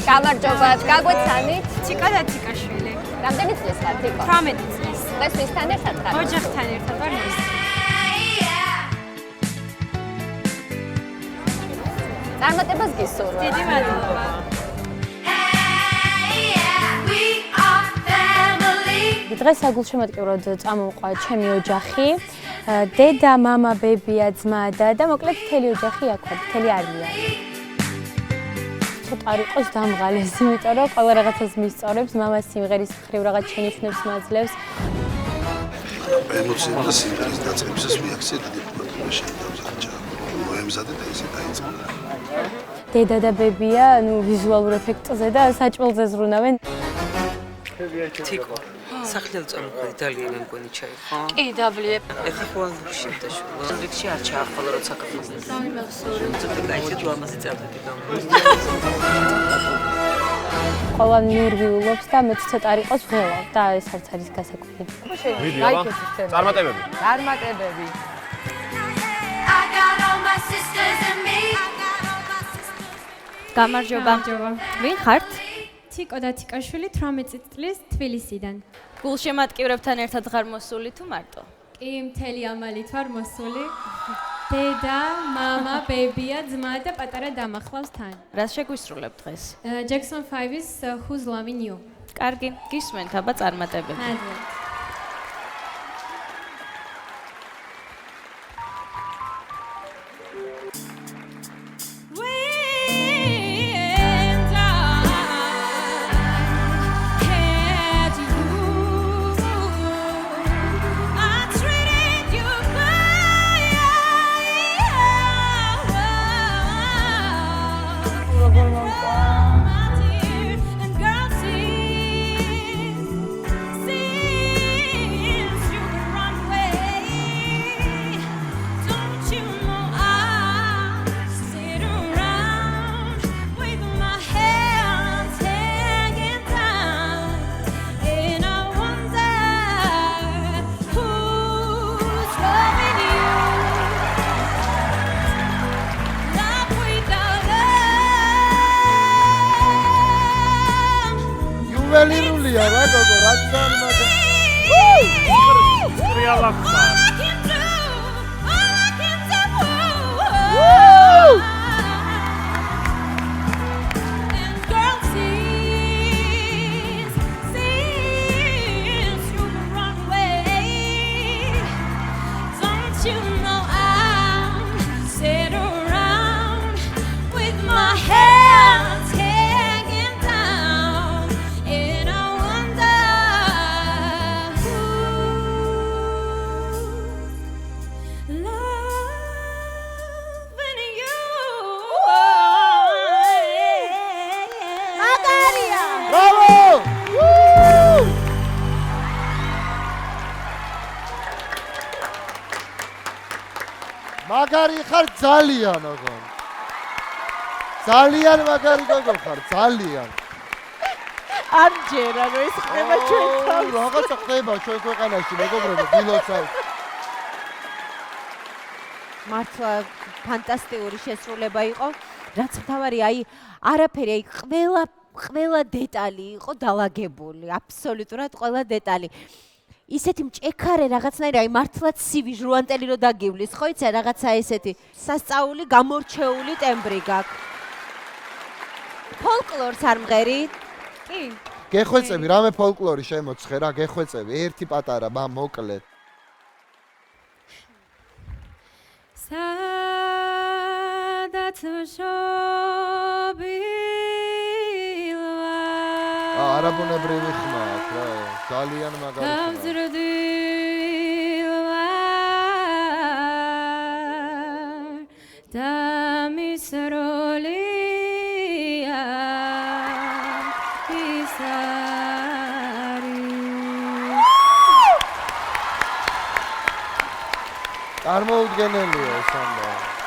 გამარჯობა, გაგვეცანით? ციკა და ციკაშვილი. რამდენი წლის ხარ, თიკო? 18 წლის. დღეს ვისთან ერთად ხარ? ოჯახთან ერთად ვარ მის. წარმატებას გისურვებ. დიდი მადლობა. დღეს საგულშემატკივროდ წამოვყვა ჩემი ოჯახი, დედა, მამა, ბებია, ძმა და მოკლედ მთელი ოჯახი აქ ვარ, მთელი არია. ცოტა არ იყოს დამღალეს, იმიტომ რომ ყველა რაღაცას მისწორებს, მამა სიმღერის მხრივ რაღაც შენიშვნებს მაძლევს. ემოციები და სიმღერის დაწყებისას მიაქცია დიდი ყურადღება შეიტანს. მოემზადე და ისე დაიწყო. დედა და ბებია, ვიზუალურ ეფექტზე და საჭმელზე ზრუნავენ. თიკო, სახლიდან წამოყვე ძალიან მგონი ჩაი, ხო? კი, დაბლიებ. ეხა ხო აღშევდა შუა. რიქსი არ ჩაახვალა როცა საქართველოს. სამიმახსოვრე. ცოტა კაიცე დრამაზე წავედი და. ყველა ნერვიულობს და მეც ცოტა არ იყოს ვღელავ და ეს არც არის გასაკვირი. წარმატებები. წარმატებები. გამარჯობა. ვინ ხართ? ციკო და ციკაშვილი 18 წლის თბილისიდან. გულშემატკივრებთან ერთად ხარ მოსული თუ მარტო? კი, მთელი ამალით ვარ მოსული. დედა, მამა, ბებია, ძმა და პატარა დამახლავს თან. რას შეგვისრულებ დღეს? Jackson 5-ის Who's Loving You. კარგი, გისმენთ აბა წარმატებები. მადლობა. ველირულია რა გოგო, რაც წარმატე. რეალახა. მაგარი ხარ ძალიან აღარ. ძალიან მაგარი გოგო ხარ, ძალიან. არ ჯერა რომ ეს ხდება ჩვენ თავს. რაღაცა ხდება ჩვენ ქვეყანაში, მეგობრებო, დილოცავ. მართლა ფანტასტიკური შესრულება იყო. რაც მთავარი, აი არაფერი, აი ყველა დეტალი იყო დალაგებული, აბსოლუტურად ყველა დეტალი. ისეთი მჭექარე რაღაცნაირი, აი მართლაც სივი ჟრუანტელი რო დაგივლის, ხო იცი რაღაცა ესეთი სასწაული გამორჩეული ტემბრი გაქვს. ფოლკლორს არ მღერით? კი. გეხვეწები, რამე ფოლკლორი შემოცხე რა, გეხვეწები, ერთი პატარა, მოკლედ. სადაც შობილვა არაბუნებრივი ხმა აქვს რა, ძალიან მაგარი ხმა. გამზრდილვა და მის როლია ის არის წარმოუდგენელია ეს ამბავი.